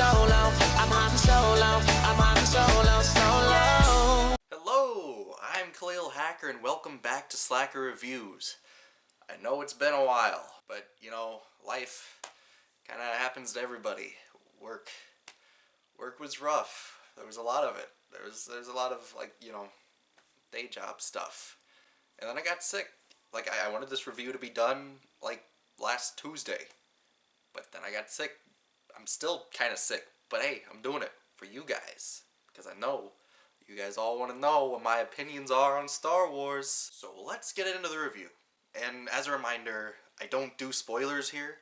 solo. I'm on solo. I'm on solo, solo. Hello, I'm Khalil Hacker and welcome back to Slacker Reviews. I know it's been a while, but you know, life kind of happens to everybody. Work was rough. There was a lot of it. There's a lot of, like, you know, day job stuff. And then I got sick. Like, I wanted this review to be done, like, last Tuesday. But then I got sick. I'm still kind of sick. But hey, I'm doing it for you guys. Because I know you guys all want to know what my opinions are on Star Wars. So let's get into the review. And as a reminder, I don't do spoilers here.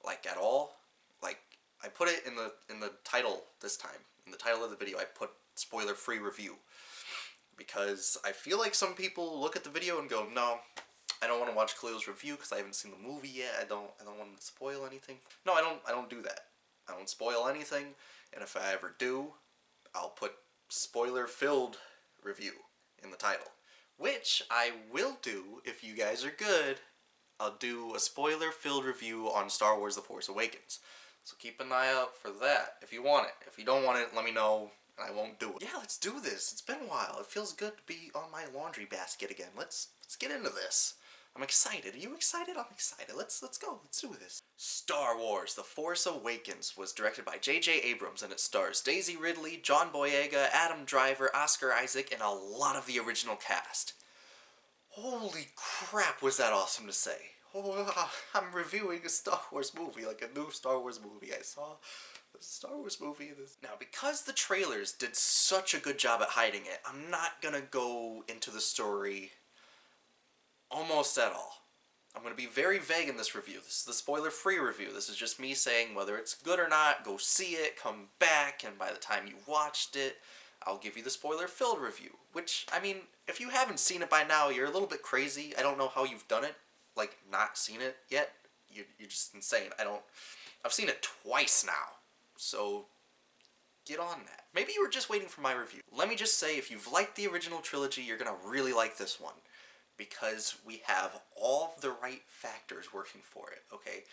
Like, at all. Like, I put it in the title this time. In the title of the video, I put spoiler-free review. Because I feel like some people look at the video and go, no, I don't want to watch Khalil's review because I haven't seen the movie yet. I don't want to spoil anything. No, I don't do that. I don't spoil anything, and if I ever do, I'll put spoiler-filled review in the title. Which I will do if you guys are good. I'll do a spoiler-filled review on Star Wars The Force Awakens. So keep an eye out for that if you want it. If you don't want it, let me know. I won't do it. Yeah, let's do this. It's been a while. It feels good to be on my laundry basket again. Let's get into this. I'm excited. Are you excited? I'm excited. Let's go. Let's do this. Star Wars: The Force Awakens was directed by J.J. Abrams, and it stars Daisy Ridley, John Boyega, Adam Driver, Oscar Isaac, and a lot of the original cast. Holy crap, was that awesome to say. Oh, I'm reviewing a Star Wars movie, like a new Star Wars movie I saw. There's a Star Wars movie. Now, because the trailers did such a good job at hiding it, I'm not gonna go into the story almost at all. I'm gonna be very vague in this review. This is the spoiler-free review. This is just me saying whether it's good or not, go see it, come back, and by the time you've watched it, I'll give you the spoiler-filled review. Which, I mean, if you haven't seen it by now, you're a little bit crazy. I don't know how you've done it, like, not seen it yet. You're just insane. I've seen it twice now. So, get on that. Maybe you were just waiting for my review. Let me just say, if you've liked the original trilogy, you're gonna really like this one. Because we have all of the right factors working for it, okay?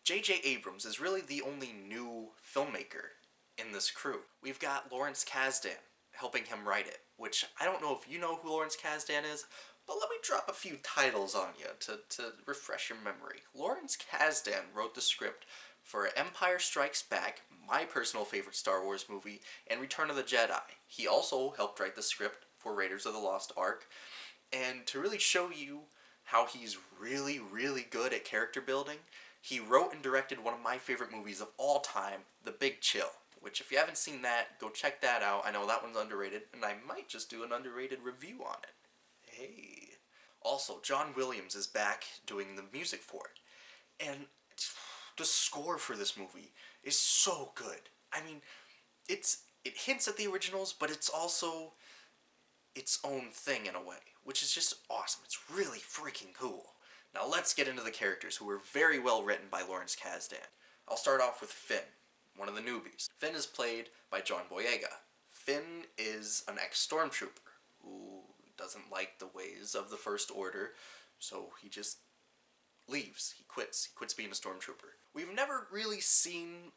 J.J. Abrams is really the only new filmmaker in this crew. We've got Lawrence Kasdan helping him write it, which I don't know if you know who Lawrence Kasdan is, but let me drop a few titles on you to refresh your memory. Lawrence Kasdan wrote the script for Empire Strikes Back, my personal favorite Star Wars movie, and Return of the Jedi. He also helped write the script for Raiders of the Lost Ark. And to really show you how he's really, really good at character building, he wrote and directed one of my favorite movies of all time, The Big Chill. Which, if you haven't seen that, go check that out. I know that one's underrated, and I might just do an underrated review on it. Hey. Also, John Williams is back doing the music for it. And the score for this movie is so good. I mean, it hints at the originals, but it's also its own thing in a way, which is just awesome. It's really freaking cool. Now let's get into the characters, who were very well written by Lawrence Kasdan. I'll start off with Finn, one of the newbies. Finn is played by John Boyega. Finn is an ex-stormtrooper who doesn't like the ways of the First Order, so he just leaves. He quits. He quits being a stormtrooper. We've never really seen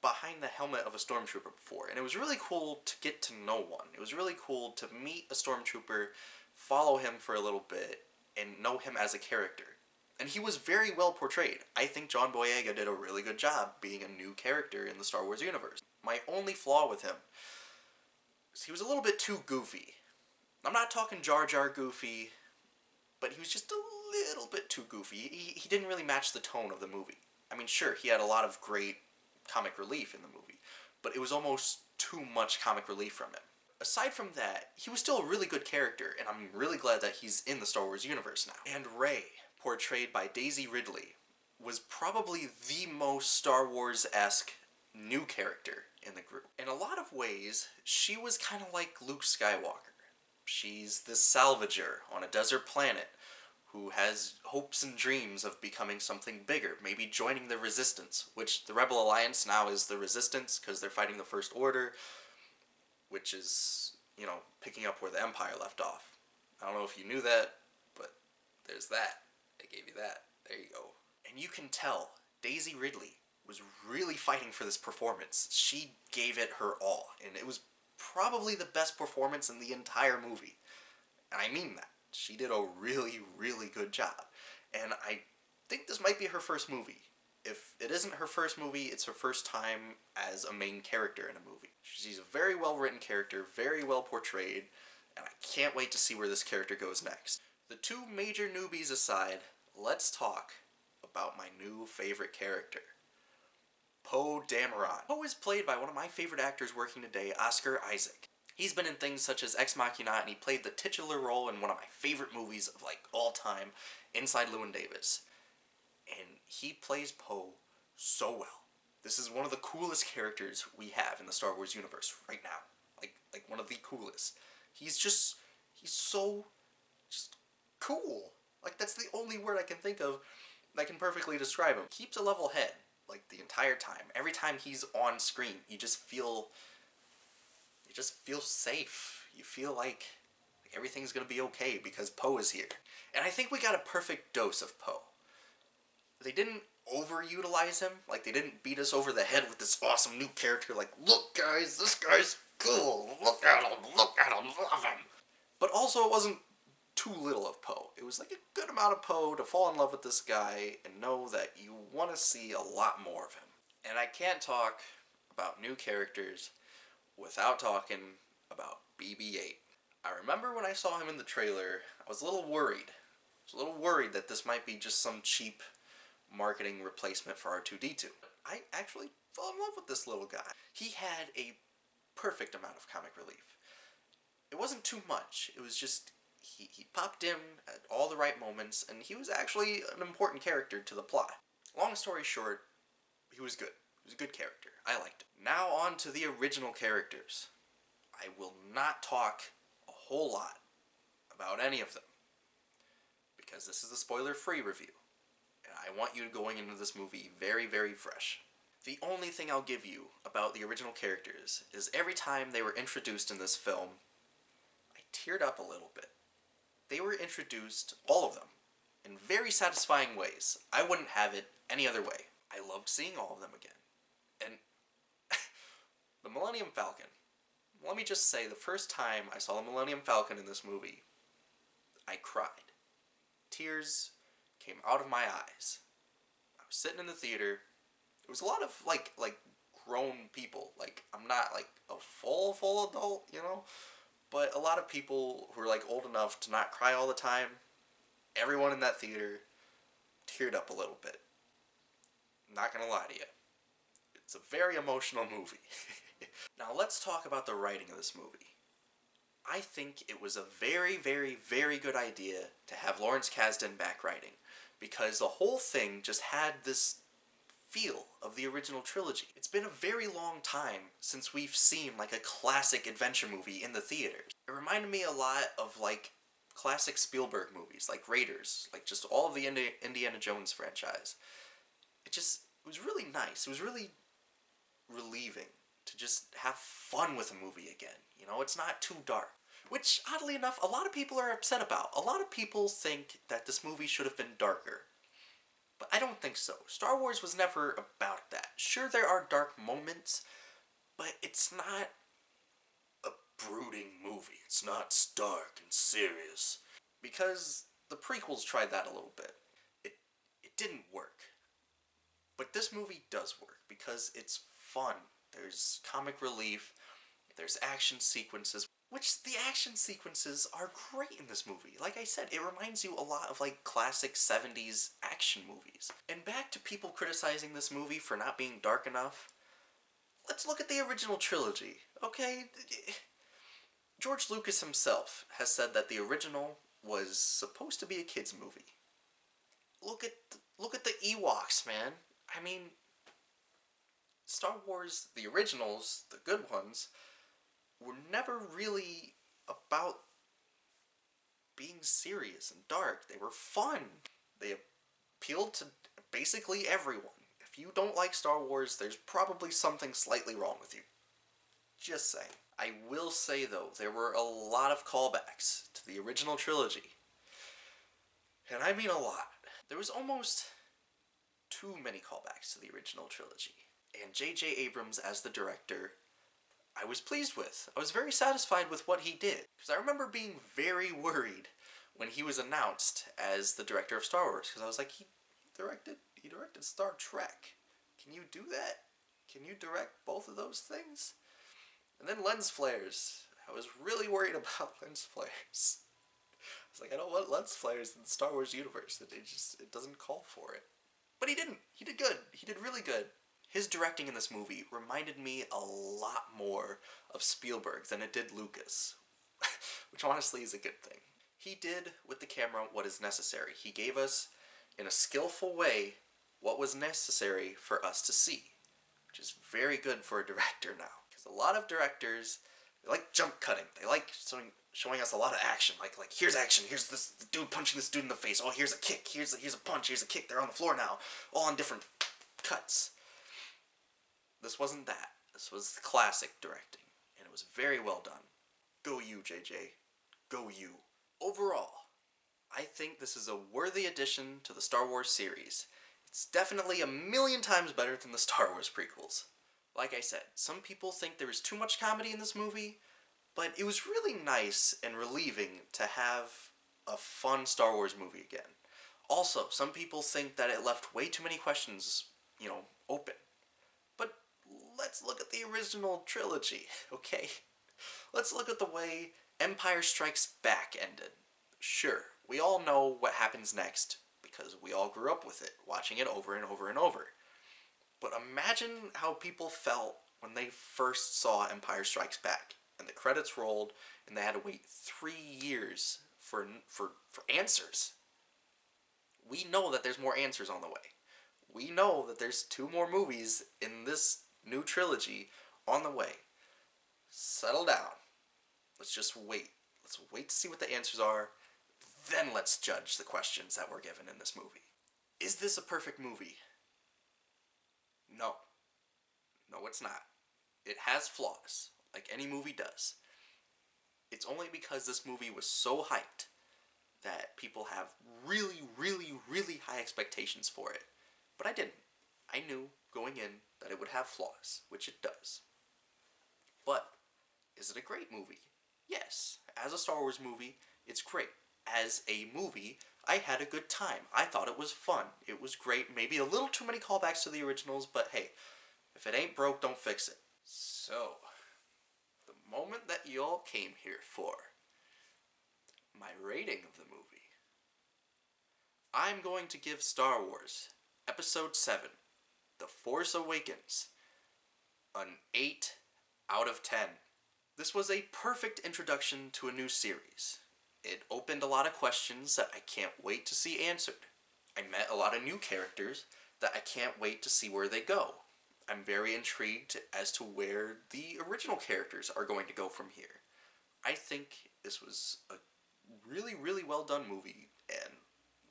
behind the helmet of a stormtrooper before, and it was really cool to get to know one. It was really cool to meet a stormtrooper, follow him for a little bit, and know him as a character. And he was very well portrayed. I think John Boyega did a really good job being a new character in the Star Wars universe. My only flaw with him is he was a little bit too goofy. I'm not talking Jar Jar goofy, but he was just a little bit too goofy. He didn't really match the tone of the movie. I mean, sure, he had a lot of great comic relief in the movie, but it was almost too much comic relief from him. Aside from that, he was still a really good character, and I'm really glad that he's in the Star Wars universe now. And Rey, portrayed by Daisy Ridley, was probably the most Star Wars-esque new character in the group. In a lot of ways, she was kind of like Luke Skywalker. She's the salvager on a desert planet who has hopes and dreams of becoming something bigger, maybe joining the Resistance, which the Rebel Alliance now is the Resistance because they're fighting the First Order, which is, you know, picking up where the Empire left off. I don't know if you knew that, but there's that. I gave you that. There you go. And you can tell Daisy Ridley was really fighting for this performance. She gave it her all, and it was probably the best performance in the entire movie. And I mean that. She did a really, really good job. And I think this might be her first movie. If it isn't her first movie, it's her first time as a main character in a movie. She's a very well-written character, very well portrayed, and I can't wait to see where this character goes next. The two major newbies aside, let's talk about my new favorite character, Poe Dameron. Poe is played by one of my favorite actors working today, Oscar Isaac. He's been in things such as Ex Machina, and he played the titular role in one of my favorite movies of all time, Inside Llewyn Davis. And he plays Poe so well. This is one of the coolest characters we have in the Star Wars universe right now. Like one of the coolest. He's so just cool. Like, that's the only word I can think of that can perfectly describe him. Keeps a level head, like, the entire time. Every time he's on screen, you just feel safe. You feel like everything's gonna be okay because Poe is here. And I think we got a perfect dose of Poe. They didn't overutilize him. Like, they didn't beat us over the head with this awesome new character. Like, look guys, this guy's cool. Look at him, love him. But also, it wasn't too little of Poe. It was like a good amount of Poe to fall in love with this guy and know that you want to see a lot more of him. And I can't talk about new characters without talking about BB-8. I remember when I saw him in the trailer, I was a little worried. That this might be just some cheap marketing replacement for R2-D2. I actually fell in love with this little guy. He had a perfect amount of comic relief. It wasn't too much. It was just, he popped in at all the right moments, and he was actually an important character to the plot. Long story short, he was good. He was a good character. I liked him. Now on to the original characters. I will not talk a whole lot about any of them, because this is a spoiler-free review. I want you going into this movie very, very fresh. The only thing I'll give you about the original characters is every time they were introduced in this film, I teared up a little bit. They were introduced, all of them, in very satisfying ways. I wouldn't have it any other way. I loved seeing all of them again. And the Millennium Falcon. Let me just say, the first time I saw the Millennium Falcon in this movie, I cried. Tears came out of my eyes. I was sitting in the theater. It was a lot of like grown people. Like, I'm not like a full adult, you know, but a lot of people who are like old enough to not cry all the time. Everyone in that theater teared up a little bit. I'm not gonna lie to you. It's a very emotional movie. Now let's talk about the writing of this movie. I think it was a very, very, very good idea to have Lawrence Kasdan back writing, because the whole thing just had this feel of the original trilogy. It's been a very long time since we've seen like a classic adventure movie in the theaters. It reminded me a lot of like classic Spielberg movies, like Raiders, like just all of the Indiana Jones franchise. It was really nice. It was really relieving to just have fun with a movie again. You know, it's not too dark. Which, oddly enough, a lot of people are upset about. A lot of people think that this movie should have been darker. But I don't think so. Star Wars was never about that. Sure, there are dark moments, but it's not a brooding movie. It's not stark and serious. Because the prequels tried that a little bit. It didn't work. But this movie does work because it's fun. There's comic relief, there's action sequences, which the action sequences are great in this movie. Like I said, it reminds you a lot of like classic 70s action movies. And back to people criticizing this movie for not being dark enough, let's look at the original trilogy, okay? George Lucas himself has said that the original was supposed to be a kid's movie. Look at the Ewoks, man. I mean, Star Wars, the originals, the good ones, were never really about being serious and dark. They were fun. They appealed to basically everyone. If you don't like Star Wars, there's probably something slightly wrong with you. Just saying. I will say, though, there were a lot of callbacks to the original trilogy. And I mean a lot. There was almost too many callbacks to the original trilogy. And J.J. Abrams as the director, I was pleased with. I was very satisfied with what he did. Because I remember being very worried when he was announced as the director of Star Wars. Because I was like, he directed Star Trek. Can you do that? Can you direct both of those things? And then lens flares. I was really worried about lens flares. I was like, I don't want lens flares in the Star Wars universe. It doesn't call for it. But he didn't. He did good. He did really good. His directing in this movie reminded me a lot more of Spielberg than it did Lucas, which honestly is a good thing. He did with the camera what is necessary. He gave us, in a skillful way, what was necessary for us to see, which is very good for a director now. Because a lot of directors, they like jump cutting. They like showing us a lot of action. Like here's action. Here's this dude punching this dude in the face. Oh, here's a kick. Here's a punch. Here's a kick. They're on the floor now. All on different cuts. This wasn't that. This was classic directing, and it was very well done. Go you, JJ. Go you. Overall, I think this is a worthy addition to the Star Wars series. It's definitely a million times better than the Star Wars prequels. Like I said, some people think there was too much comedy in this movie, but it was really nice and relieving to have a fun Star Wars movie again. Also, some people think that it left way too many questions, open. But let's look at the original trilogy, okay? Let's look at the way Empire Strikes Back ended. Sure, we all know what happens next, because we all grew up with it, watching it over and over and over. But imagine how people felt when they first saw Empire Strikes Back, and the credits rolled, and they had to wait 3 years for answers. We know that there's more answers on the way. We know that there's 2 more movies in this new trilogy on the way. Settle down. Let's just wait. Let's wait to see what the answers are. Then let's judge the questions that were given in this movie. Is this a perfect movie? No. No, it's not. It has flaws, like any movie does. It's only because this movie was so hyped that people have really, really, really high expectations for it. But I didn't. I knew going in that it would have flaws, which it does. But is it a great movie? Yes. As a Star Wars movie, it's great. As a movie, I had a good time. I thought it was fun. It was great. Maybe a little too many callbacks to the originals, but hey, if it ain't broke, don't fix it. So, the moment that y'all came here for, my rating of the movie. I'm going to give Star Wars Episode 7, The Force Awakens, an 8 out of 10. This was a perfect introduction to a new series. It opened a lot of questions that I can't wait to see answered. I met a lot of new characters that I can't wait to see where they go. I'm very intrigued as to where the original characters are going to go from here. I think this was a really, really well done movie, and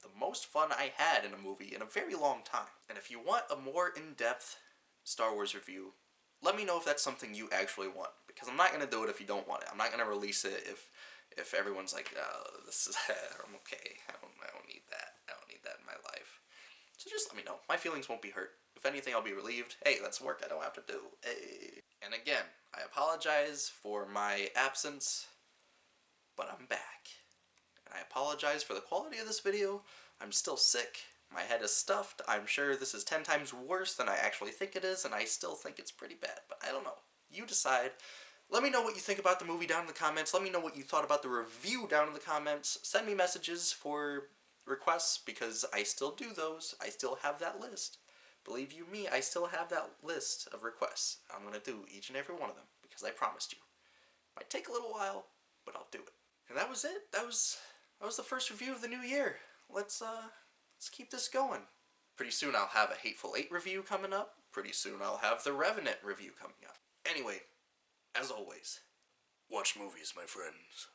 the most fun I had in a movie in a very long time. And if you want a more in-depth Star Wars review, let me know if that's something you actually want, because I'm not going to do it if you don't want it. I'm not going to release it if everyone's like, this is, I'm okay, I don't need that. I don't need that in my life. So just let me know. My feelings won't be hurt. If anything, I'll be relieved. Hey, that's work I don't have to do. Hey. And again, I apologize for my absence, but I'm back. And I apologize for the quality of this video. I'm still sick. My head is stuffed. I'm sure this is 10 times worse than I actually think it is, and I still think it's pretty bad. But I don't know. You decide. Let me know what you think about the movie down in the comments. Let me know what you thought about the review down in the comments. Send me messages for requests, because I still do those. I still have that list. Believe you me, I still have that list of requests. I'm going to do each and every one of them, because I promised you. Might take a little while, but I'll do it. And that was it. That was the first review of the new year. Let's keep this going. Pretty soon I'll have a Hateful Eight review coming up. Pretty soon I'll have the Revenant review coming up. Anyway, as always, watch movies, my friends.